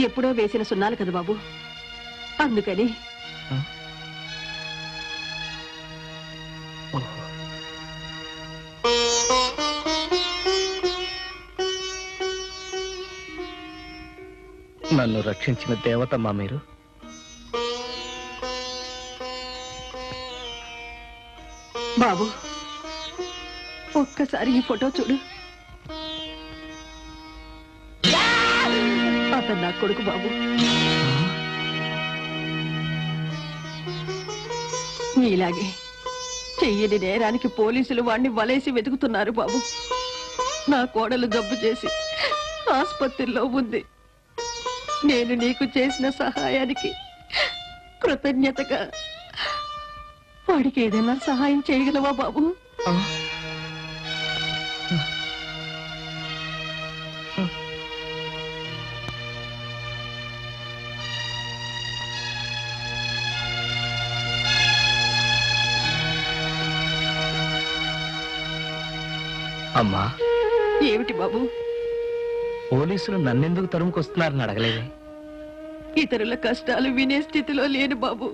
ఎప్పుడో వేసిన సున్నాలు కదా బాబు, అందుకని. నన్ను రక్షించిన దేవతమ్మా మీరు. బాబు, ఒక్కసారి ఈ ఫోటో చూడు. అతను నా కొడుకు బాబు. నీలాగే చెయ్యని నేరానికి పోలీసులు వాణ్ణి వలేసి వెతుకుతున్నారు బాబు. నా కోడలు జబ్బు చేసి ఆసుపత్రిలో ఉంది. నేను నీకు చేసిన సహాయానికి కృతజ్ఞతగా వాడికి ఏదైనా సహాయం చేయగలవా బాబు? అమ్మా, ఏమిటి బాబు? పోలీసులు నన్నెందుకు తరుముకొస్తున్నారని అడగలేదే? ఇతరుల కష్టాలు వినే స్థితిలో లేను బాబు.